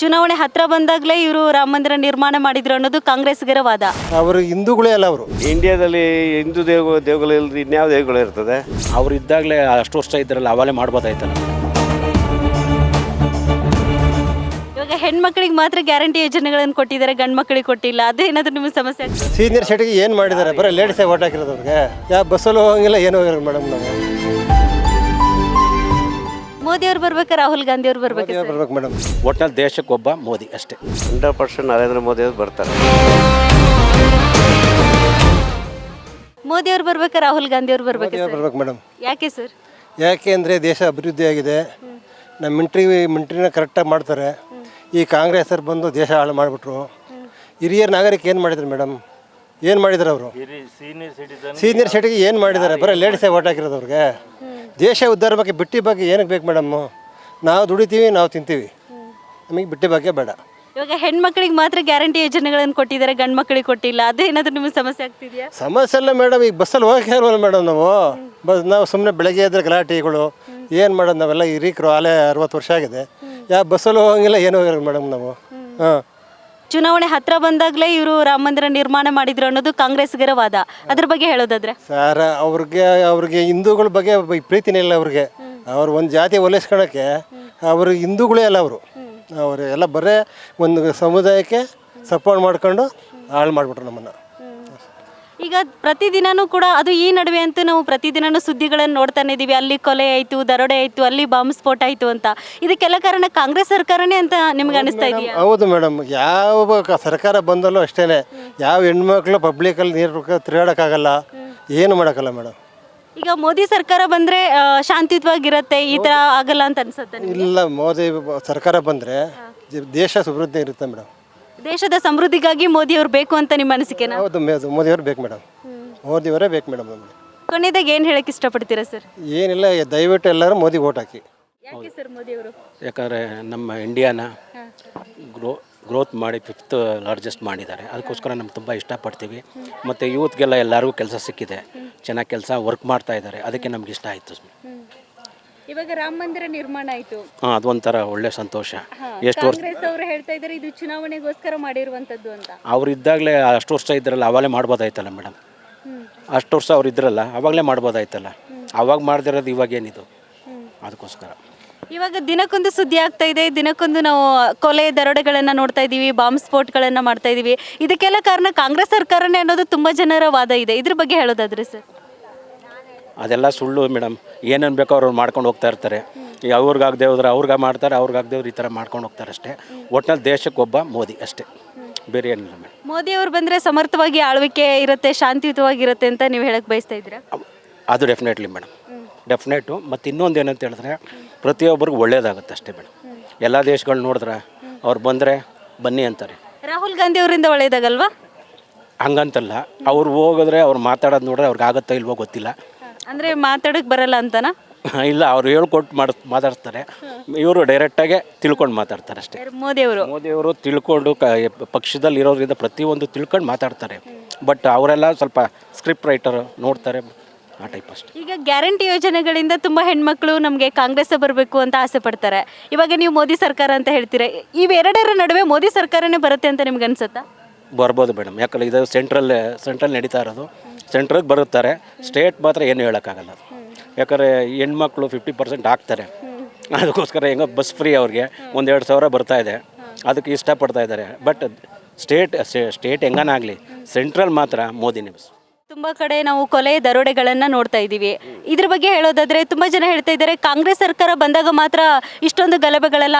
ಚುನಾವಣೆ ಹತ್ರ ಬಂದಾಗಲೇ ಇವರು ರಾಮ ಮಂದಿರ ನಿರ್ಮಾಣ ಮಾಡಿದ್ರು ಅನ್ನೋದು ಕಾಂಗ್ರೆಸ್ಗರ ವಾದ. ಅವರು ಹಿಂದೂಗಳೇ ಅಲ್ಲ. ಅವರು ಇಂಡಿಯಾದಲ್ಲಿ ಹಿಂದೂ ದೇವಗಳು ಇಲ್ಲದೆ ಇನ್ಯಾವ ದೇವಗಳು ಇರ್ತದೆ? ಅವ್ರು ಇದ್ದಾಗಲೇ ಅಷ್ಟು ವರ್ಷ ಇದ್ರಲ್ಲ, ಅವಾಗಲೇ ಮಾಡ್ಬೋದಾಯ್ತಲ್ಲ. ಇವಾಗ ಹೆಣ್ಮಕ್ಳಿಗೆ ಮಾತ್ರ ಗ್ಯಾರಂಟಿ ಯೋಜನೆಗಳನ್ನು ಕೊಟ್ಟಿದ್ದಾರೆ, ಗಂಡು ಮಕ್ಕಳಿಗೆ ಕೊಟ್ಟಿಲ್ಲ. ಅದೇನಾದ್ರೂ ನಿಮಗೆ ಸಮಸ್ಯೆ ಆಗ್ತದೆ? ಸೀನಿಯರ್ ಸಿಟಿಗೆ ಏನು ಮಾಡಿದ್ದಾರೆ? ಬರೀ ಲೇಡೀಸೇ ಓಟ್ ಹಾಕಿರೋದು ಅವ್ರಿಗೆ. ಯಾವ ಬಸ್ಸಲ್ಲೂ ಹೋಗಂಗಿಲ್ಲ, ಏನೂ ಹೋಗಿರೋದು ಮೇಡಮ್. ನಾವು ಮೋದಿ ಅವ್ರು ಬರ್ಬೇಕಾ ರಾಹುಲ್ ಗಾಂಧಿ ಅವ್ರು ಬರ್ಬೇಕು? ಬರ್ಬೇಕು ಮೇಡಮ್. ಒಟ್ಟಿನಲ್ಲಿ ದೇಶಕ್ಕೊಬ್ಬ ಮೋದಿ ಅಷ್ಟೇ. 100% ನರೇಂದ್ರ ಮೋದಿ ಅವರು ಬರ್ತಾರೆ. ಮೋದಿ ಅವ್ರು ಬರ್ಬೇಕಾ ರಾಹುಲ್ ಗಾಂಧಿ ಅವ್ರು ಬರ್ಬೇಕು? ಬರ್ಬೇಕು ಮೇಡಮ್. ಯಾಕೆ ಸರ್? ಯಾಕೆ ಅಂದರೆ ದೇಶ ಅಭಿವೃದ್ಧಿ ಆಗಿದೆ. ನಮ್ಮ ಮಿಂಟ್ರಿನ ಕರೆಕ್ಟಾಗಿ ಮಾಡ್ತಾರೆ. ಈ ಕಾಂಗ್ರೆಸ್ ಅವ್ರು ಬಂದು ದೇಶ ಹಾಳು ಮಾಡಿಬಿಟ್ರು. ಹಿರಿಯರ ನಾಗರಿಕ ಏನು ಮಾಡಿದ್ರು ಮೇಡಮ್? ಏನು ಮಾಡಿದ್ದಾರೆ ಅವರು? ಸೀನಿಯರ್ ಸಿಟಿಗೆ ಏನು ಮಾಡಿದ್ದಾರೆ? ಬರೀ ಲೇಡೀಸೇ ಓಟ್ ಹಾಕಿರೋದು ಅವ್ರಿಗೆ. ದೇಶ ಉದ್ಧಾರ ಬಗ್ಗೆ ಬಿಟ್ಟಿ ಬಗ್ಗೆ ಏನಕ್ಕೆ ಬೇಕು ಮೇಡಮ್ಮು? ನಾವು ದುಡಿತೀವಿ, ನಾವು ತಿಂತೀವಿ, ನಮಗೆ ಬಿಟ್ಟಿ ಬಗ್ಗೆ ಬೇಡ. ಇವಾಗ ಹೆಣ್ಮಕ್ಳಿಗೆ ಮಾತ್ರ ಗ್ಯಾರಂಟಿ ಯೋಜನೆಗಳನ್ನು ಕೊಟ್ಟಿದ್ದಾರೆ, ಗಂಡು ಮಕ್ಕಳಿಗೆ ಕೊಟ್ಟಿಲ್ಲ. ಅದೇನಾದ್ರೂ ನಿಮಗೆ ಸಮಸ್ಯೆ ಆಗ್ತಿದೆಯಾ? ಸಮಸ್ಯೆ ಇಲ್ಲ ಮೇಡಮ್. ಈಗ ಬಸ್ಸಲ್ಲಿ ಹೋಗಕ್ಕೆ ಇಲ್ವಲ್ಲ ಮೇಡಮ್. ನಾವು ಸುಮ್ಮನೆ ಬೆಳಗ್ಗೆ ಎದ್ರೆ ಗಲಾಟೆಗಳು ಏನು ಮಾಡೋದು? ನಾವೆಲ್ಲ ಹಿರೀಕರು, ಆಲೇ 60 ವರ್ಷ ಆಗಿದೆ. ಯಾವ ಬಸ್ಸಲ್ಲೂ ಹೋಗಂಗಿಲ್ಲ, ಏನೂ ಹೋಗಿರೋದು ಮೇಡಮ್ ನಾವು. ಹಾಂ, ಚುನಾವಣೆ ಹತ್ರ ಬಂದಾಗಲೇ ಇವರು ರಾಮ ಮಂದಿರ ನಿರ್ಮಾಣ ಮಾಡಿದ್ರು ಅನ್ನೋದು ಕಾಂಗ್ರೆಸ್ಗರ ವಾದ. ಅದ್ರ ಬಗ್ಗೆ ಹೇಳೋದಾದ್ರೆ ಸರ್, ಅವ್ರಿಗೆ ಹಿಂದೂಗಳ ಬಗ್ಗೆ ಪ್ರೀತಿನೇ ಇಲ್ಲ ಅವ್ರಿಗೆ. ಅವ್ರು ಒಂದು ಜಾತಿ ಒಲಿಸ್ಕೊಳಕ್ಕೆ ಅವರು ಹಿಂದೂಗಳೇ ಅಲ್ಲ. ಅವರು ಎಲ್ಲ ಬರೇ ಒಂದು ಸಮುದಾಯಕ್ಕೆ ಸಪೋರ್ಟ್ ಮಾಡ್ಕೊಂಡು ಹಾಳು ಮಾಡಿಬಿಟ್ರು ನಮ್ಮನ್ನು. ಈಗ ಪ್ರತಿದಿನನೂ ಕೂಡ ಅದು ಈ ನಡುವೆ ಅಂತೂ ನಾವು ಪ್ರತಿದಿನನೂ ಸುದ್ದಿಗಳನ್ನು ನೋಡ್ತಾನೆ ಇದ್ದೀವಿ. ಅಲ್ಲಿ ಕೊಲೆ ಆಯಿತು, ದರೋಡೆ ಆಯಿತು, ಅಲ್ಲಿ ಬಾಂಬ್ ಸ್ಫೋಟ ಆಯಿತು ಅಂತ. ಇದಕ್ಕೆಲ್ಲ ಕಾರಣ ಕಾಂಗ್ರೆಸ್ ಸರ್ಕಾರನೇ ಅಂತ ನಿಮ್ಗೆ ಅನಿಸ್ತಾ ಇದೆಯಾ? ಹೌದು ಮೇಡಮ್. ಯಾವ ಸರ್ಕಾರ ಬಂದಲ್ಲೂ ಅಷ್ಟೇ, ಯಾವ ಹೆಣ್ಮಕ್ಳು ಪಬ್ಲಿಕಲ್ಲಿ ನೀರು ತಿರುಗಾಡೋಕ್ಕಾಗಲ್ಲ, ಏನು ಮಾಡೋಕ್ಕಲ್ಲ ಮೇಡಮ್. ಈಗ ಮೋದಿ ಸರ್ಕಾರ ಬಂದರೆ ಶಾಂತಿಯುತವಾಗಿರುತ್ತೆ, ಈ ಥರ ಆಗಲ್ಲ ಅಂತ ಅನ್ಸುತ್ತೆ? ಇಲ್ಲ, ಮೋದಿ ಸರ್ಕಾರ ಬಂದರೆ ದೇಶ ಸಮೃದ್ಧಿ ಇರುತ್ತೆ ಮೇಡಮ್. ದೇಶದ ಸಮೃದ್ಧಿಗಾಗಿ ಮೋದಿ ಅವ್ರು ಬೇಕು ಅಂತ ನಿಮ್ಮ ಅನಿಸಿಕೆನಾ? ಹೌದು, ಮೋದಿಯವರು ಬೇಕು ಮೇಡಮ್. ಮೋದಿಯವರೇ ಬೇಕು ಮೇಡಮ್. ನಮಗೆ ಕೊನೆಯದಾಗ ಏನು ಹೇಳಕ್ಕೆ ಇಷ್ಟಪಡ್ತೀರಾ ಸರ್? ಏನಿಲ್ಲ, ದಯವಿಟ್ಟು ಎಲ್ಲರೂ ಮೋದಿ ಓಟ್ ಹಾಕಿ. ಯಾಕೆ ಸರ್ ಮೋದಿ ಅವರು? ಯಾಕಂದರೆ ನಮ್ಮ ಇಂಡಿಯಾನ ಗ್ರೋತ್ ಮಾಡಿ 5th ಲಾರ್ಜೆಸ್ಟ್ ಮಾಡಿದ್ದಾರೆ. ಅದಕ್ಕೋಸ್ಕರ ನಮ್ಗೆ ತುಂಬ ಇಷ್ಟಪಡ್ತೀವಿ. ಮತ್ತು ಯೂತ್ಗೆಲ್ಲ ಎಲ್ಲರಿಗೂ ಕೆಲಸ ಸಿಕ್ಕಿದೆ, ಚೆನ್ನಾಗಿ ಕೆಲಸ ವರ್ಕ್ ಮಾಡ್ತಾ ಇದ್ದಾರೆ. ಅದಕ್ಕೆ ನಮ್ಗೆ ಇಷ್ಟ ಆಯಿತು. ಇವಾಗ ರಾಮ ಮಂದಿರ ನಿರ್ಮಾಣ ಆಯಿತು, ಅದೊಂಥರ ಒಳ್ಳೆ ಸಂತೋಷ. ಎಷ್ಟು ವರ್ಷ ಕಾಂಗ್ರೆಸ್ ಅವರು ಹೇಳ್ತಾ ಇದ್ದಾರೆ ಇದು ಚುನಾವಣೆಗೋಸ್ಕರ ಮಾಡಿರುವಂಥದ್ದು ಅಂತ. ಅವ್ರು ಇದ್ದಾಗಲೇ ಅಷ್ಟು ವರ್ಷ ಇದ್ರಲ್ಲ, ಅವಾಗಲೇ ಮಾಡ್ಬೋದಾಯ್ತಲ್ಲ ಮೇಡಮ್. ಅಷ್ಟು ವರ್ಷ ಅವ್ರು ಇದ್ರಲ್ಲ, ಅವಾಗಲೇ ಮಾಡ್ಬೋದಾಯ್ತಲ್ಲ. ಅವಾಗ ಮಾಡ್ದಿರೋದು ಇವಾಗೇನಿದು? ಅದಕ್ಕೋಸ್ಕರ ಇವಾಗ ದಿನಕ್ಕೊಂದು ಸುದ್ದಿ ಆಗ್ತಾ ಇದೆ, ದಿನಕ್ಕೊಂದು ನಾವು ಕೊಲೆ ದರೋಡೆಗಳನ್ನು ನೋಡ್ತಾ ಇದ್ದೀವಿ, ಬಾಂಬ್ ಸ್ಫೋಟ್ಗಳನ್ನು ಮಾಡ್ತಾ ಇದ್ದೀವಿ. ಇದಕ್ಕೆಲ್ಲ ಕಾರಣ ಕಾಂಗ್ರೆಸ್ ಸರ್ಕಾರನೇ ಅನ್ನೋದು ತುಂಬ ಜನರ ವಾದ ಇದೆ. ಇದ್ರ ಬಗ್ಗೆ ಹೇಳೋದಾದ್ರೆ ಸರ್? ಅದೆಲ್ಲ ಸುಳ್ಳು ಮೇಡಮ್. ಏನೇನು ಬೇಕೋ ಅವ್ರು ಮಾಡ್ಕೊಂಡು ಹೋಗ್ತಾ ಇರ್ತಾರೆ. ಈಗ ಅವ್ರಿಗಾಗದೆ ಹೋದ್ರೆ ಅವ್ರಿಗೆ ಮಾಡ್ತಾರೆ, ಅವ್ರಿಗಾಗದೆ ಹೋದ್ರೆ ಈ ಥರ ಮಾಡ್ಕೊಂಡು ಹೋಗ್ತಾರೆ ಅಷ್ಟೇ. ಒಟ್ಟಿನಲ್ಲಿ ದೇಶಕ್ಕೊಬ್ಬ ಮೋದಿ ಅಷ್ಟೇ, ಬೇರೆ ಏನಿಲ್ಲ ಮೇಡಮ್. ಮೋದಿ ಅವರು ಬಂದರೆ ಸಮರ್ಥವಾಗಿ ಆಳ್ವಿಕೆ ಇರುತ್ತೆ, ಶಾಂತಿಯುತವಾಗಿರುತ್ತೆ ಅಂತ ನೀವು ಹೇಳಕ್ಕೆ ಬಯಸ್ತಾ ಇದ್ದೀರಾ? ಅದು ಡೆಫಿನೆಟ್ಲಿ ಮೇಡಮ್, ಡೆಫಿನೆಟು. ಮತ್ತು ಇನ್ನೊಂದು ಏನಂತ ಹೇಳಿದ್ರೆ ಪ್ರತಿಯೊಬ್ಬರಿಗೂ ಒಳ್ಳೇದಾಗುತ್ತೆ ಅಷ್ಟೇ ಮೇಡಮ್. ಎಲ್ಲ ದೇಶಗಳು ನೋಡಿದ್ರೆ ಅವ್ರು ಬಂದರೆ ಬನ್ನಿ ಅಂತಾರೆ. ರಾಹುಲ್ ಗಾಂಧಿ ಅವರಿಂದ ಒಳ್ಳೇದಾಗಲ್ವಾ? ಹಂಗಂತಲ್ಲ, ಅವ್ರು ಹೋಗಿದ್ರೆ ಅವ್ರು ಮಾತಾಡೋದು ನೋಡ್ರೆ ಅವ್ರಿಗೆ ಆಗುತ್ತೋ ಇಲ್ವೋ ಗೊತ್ತಿಲ್ಲ. ಅಂದರೆ ಮಾತಾಡೋಕ್ಕೆ ಬರಲ್ಲ ಅಂತನಾ? ಇಲ್ಲ, ಅವ್ರು ಹೇಳ್ಕೊಟ್ಟು ಮಾತಾಡ್ತಾರೆ. ಇವರು ಡೈರೆಕ್ಟಾಗೆ ತಿಳ್ಕೊಂಡು ಮಾತಾಡ್ತಾರೆ ಅಷ್ಟೇ. ಮೋದಿಯವರು ತಿಳ್ಕೊಂಡು ಪಕ್ಷದಲ್ಲಿ ಇರೋದ್ರಿಂದ ಪ್ರತಿಯೊಂದು ತಿಳ್ಕೊಂಡು ಮಾತಾಡ್ತಾರೆ. ಬಟ್ ಅವರೆಲ್ಲ ಸ್ವಲ್ಪ ಸ್ಕ್ರಿಪ್ಟ್ ರೈಟರ್ ನೋಡ್ತಾರೆ, ಆ ಟೈಪ್ ಅಷ್ಟೇ. ಈಗ ಗ್ಯಾರಂಟಿ ಯೋಜನೆಗಳಿಂದ ತುಂಬ ಹೆಣ್ಮಕ್ಳು ನಮಗೆ ಕಾಂಗ್ರೆಸ್ ಬರಬೇಕು ಅಂತ ಆಸೆ ಪಡ್ತಾರೆ. ಇವಾಗ ನೀವು ಮೋದಿ ಸರ್ಕಾರ ಅಂತ ಹೇಳ್ತೀರಾ, ಇವೆರಡರ ನಡುವೆ ಮೋದಿ ಸರ್ಕಾರನೇ ಬರುತ್ತೆ ಅಂತ ನಿಮ್ಗೆ ಅನ್ಸುತ್ತಾ? ಬರ್ಬೋದು ಮೇಡಮ್. ಯಾಕಂದರೆ ಇದು ಸೆಂಟ್ರಲ್ ನಡೀತಾ ಇರೋದು. ಸೆಂಟ್ರಿಗೆ ಬರುತ್ತಾರೆ, ಸ್ಟೇಟ್ ಮಾತ್ರ ಏನು ಹೇಳೋಕ್ಕಾಗಲ್ಲ. ಯಾಕಂದರೆ ಹೆಣ್ಮಕ್ಳು 50% ಆಗ್ತಾರೆ. ಅದಕ್ಕೋಸ್ಕರ ಹೆಂಗೋ ಬಸ್ ಫ್ರೀ ಅವ್ರಿಗೆ 1-2 ಸಾವಿರ ಬರ್ತಾ ಇದೆ, ಅದಕ್ಕೆ ಇಷ್ಟಪಡ್ತಾ ಇದ್ದಾರೆ. ಬಟ್ ಸ್ಟೇಟ್ ಹೆಂಗನಾಗಲಿ, ಸೆಂಟ್ರಲ್ ಮಾತ್ರ ಮೋದಿನೇ ಬಸ್. ತುಂಬ ಕಡೆ ನಾವು ಕೊಲೆ ದರೋಡೆಗಳನ್ನು ನೋಡ್ತಾ ಇದ್ದೀವಿ. ಇದ್ರ ಬಗ್ಗೆ ಹೇಳೋದಾದರೆ ತುಂಬ ಜನ ಹೇಳ್ತಾ ಇದ್ದಾರೆ ಕಾಂಗ್ರೆಸ್ ಸರ್ಕಾರ ಬಂದಾಗ ಮಾತ್ರ ಇಷ್ಟೊಂದು ಗಲಭೆಗಳೆಲ್ಲ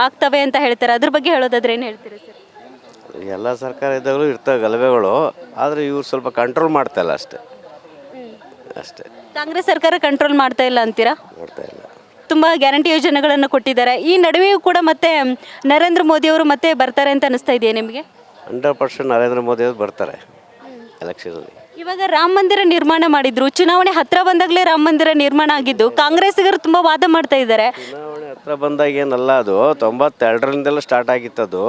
ಆಗ್ತವೆ ಅಂತ ಹೇಳ್ತಾರೆ. ಅದ್ರ ಬಗ್ಗೆ ಹೇಳೋದಾದ್ರೆ ಏನು ಹೇಳ್ತೀರಾ ಸರ್? ಎಲ್ಲ ಸರ್ಕಾರ ಇದ್ದಾಗಲೂ ಇರ್ತವೆ ಗಲಭೆಗಳು, ಆದರೆ ಇವ್ರು ಸ್ವಲ್ಪ ಕಂಟ್ರೋಲ್ ಮಾಡ್ತಾ ಇಲ್ಲ ಅಷ್ಟೇ. ಕಾಂಗ್ರೆಸ್ ಸರ್ಕಾರ ಕಂಟ್ರೋಲ್ ಮಾಡ್ತಾ ಇಲ್ಲ ಅಂತೀರಾ? ಮಾಡ್ತಾ ಇಲ್ಲ. ತುಂಬ ಗ್ಯಾರಂಟಿ ಯೋಜನೆಗಳನ್ನು ಕೊಟ್ಟಿದ್ದಾರೆ. ಈ ನಡುವೆಯೂ ಕೂಡ ಮತ್ತೆ ನರೇಂದ್ರ ಮೋದಿ ಅವರು ಮತ್ತೆ ಬರ್ತಾರೆ ಅಂತ ಅನಿಸ್ತಾ ಇದೆಯಾ ನಿಮಗೆ? 100% ನರೇಂದ್ರ ಮೋದಿ ಅವರು ಬರ್ತಾರೆ ಎಲೆಕ್ಷನಲ್ಲಿ. ಇವಾಗ ರಾಮ ಮಂದಿರ ನಿರ್ಮಾಣ ಮಾಡಿದ್ರು, ಚುನಾವಣೆ ಹತ್ರ ಬಂದಾಗಲೇ ರಾಮ ಮಂದಿರ ನಿರ್ಮಾಣ ಆಗಿದ್ದು ಕಾಂಗ್ರೆಸ್ಸಿಗರು ತುಂಬ ವಾದ ಮಾಡ್ತಾ ಇದ್ದಾರೆ. ಚುನಾವಣೆ ಹತ್ರ ಬಂದಾಗ ಏನಲ್ಲ, ಅದು 92ರಿಂದೆಲ್ಲ ಸ್ಟಾರ್ಟ್ ಆಗಿತ್ತದು.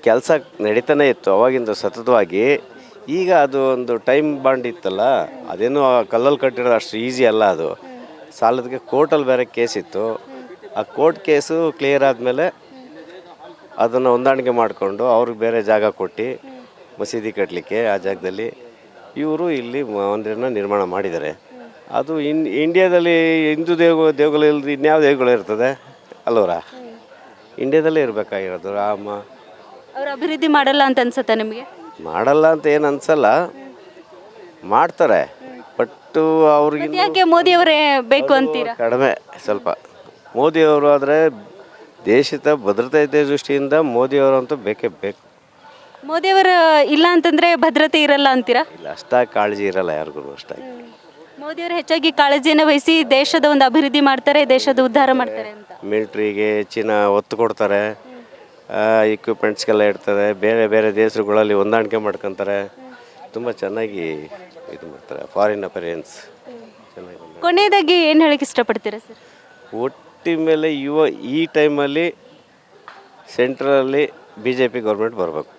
ಕೆಲಸ ನಡೀತಾನೆ ಇತ್ತು ಅವಾಗಿಂದ ಸತತವಾಗಿ. ಈಗ ಅದು ಒಂದು ಟೈಮ್ ಬಾಂಡ್ ಇತ್ತಲ್ಲ, ಅದೇನು ಕಲ್ಲಲ್ಲಿ ಕಟ್ಟಿರೋದು ಅಷ್ಟು ಈಸಿ ಅಲ್ಲ. ಅದು ಸಾಲದಕ್ಕೆ ಕೋರ್ಟಲ್ಲಿ ಬೇರೆ ಕೇಸ್ ಇತ್ತು. ಆ ಕೋರ್ಟ್ ಕೇಸು ಕ್ಲಿಯರ್ ಆದಮೇಲೆ ಅದನ್ನು ಹೊಂದಾಣಿಕೆ ಮಾಡಿಕೊಂಡು ಅವ್ರಿಗೆ ಬೇರೆ ಜಾಗ ಕೊಟ್ಟು ಮಸೀದಿ ಕಟ್ಟಲಿಕ್ಕೆ ಆ ಜಾಗದಲ್ಲಿ ಇವರು ಇಲ್ಲಿ ಮಂದಿರನ ನಿರ್ಮಾಣ ಮಾಡಿದ್ದಾರೆ. ಅದು ಇಂಡಿಯಾದಲ್ಲಿ ಹಿಂದೂ ದೇವಗಳು ಇಲ್ಲದೆ ಇನ್ಯಾವ ದೇವಗಳು ಇರ್ತದೆ ಅಲ್ವರ? ಇಂಡಿಯಾದಲ್ಲೇ ಇರಬೇಕಾಗಿರೋದು. ರಾಮ ಅವ್ರು ಅಭಿವೃದ್ಧಿ ಮಾಡಲ್ಲ ಅಂತ ಅನ್ಸುತ್ತಾ ನಿಮಗೆ? ಮಾಡಲ್ಲ ಅಂತ ಏನು ಅನ್ಸಲ್ಲ, ಮಾಡ್ತಾರೆ. ಬಟ್ ಅವ್ರಿಗೆ ಯಾಕೆ ಮೋದಿಯವರೇ ಬೇಕು ಅಂತೀರಾ? ಕಡಿಮೆ ಸ್ವಲ್ಪ. ಮೋದಿಯವರು ಆದರೆ ದೇಶದ ಭದ್ರತೆ ದೃಷ್ಟಿಯಿಂದ ಮೋದಿಯವರಂತೂ ಬೇಕೇ ಬೇಕು. ಮೋದಿಯವರ ಇಲ್ಲ ಅಂತಂದ್ರೆ ಭದ್ರತೆ ಇರಲ್ಲ ಅಂತೀರಾ? ಇಲ್ಲ, ಅಷ್ಟಾಗಿ ಕಾಳಜಿ ಇರಲ್ಲ ಯಾರಿಗೂ ಅಷ್ಟಾಗಿ. ಮೋದಿಯವರು ಹೆಚ್ಚಾಗಿ ಕಾಳಜಿಯನ್ನು ವಹಿಸಿ ದೇಶದ ಒಂದು ಅಭಿವೃದ್ಧಿ ಮಾಡ್ತಾರೆ, ದೇಶದ ಉದ್ಧಾರ ಮಾಡ್ತಾರೆ ಅಂತ. ಮಿಲ್ಟ್ರಿಗೆ ಹೆಚ್ಚಿನ ಒತ್ತು ಕೊಡ್ತಾರೆ, ಇಕ್ವಿಪ್ಮೆಂಟ್ಸ್ಗೆಲ್ಲ ಇಡ್ತಾರೆ, ಬೇರೆ ಬೇರೆ ದೇಶಗಳಲ್ಲಿ ಹೊಂದಾಣಿಕೆ ಮಾಡ್ಕೊತಾರೆ, ತುಂಬ ಚೆನ್ನಾಗಿ ಇದು ಮಾಡ್ತಾರೆ. ಫಾರಿನ್ ಅಫೇರೆನ್ಸ್ ಚೆನ್ನಾಗಿ. ಕೊನೆಯದಾಗಿ ಏನು ಹೇಳಕ್ಕೆ ಇಷ್ಟಪಡ್ತೀರಾ ಸರ್? ಒಟ್ಟಿನ ಮೇಲೆ ಈ ಟೈಮಲ್ಲಿ ಸೆಂಟ್ರಲ್ಲಿ BJP ಗೌರ್ಮೆಂಟ್ ಬರಬೇಕು.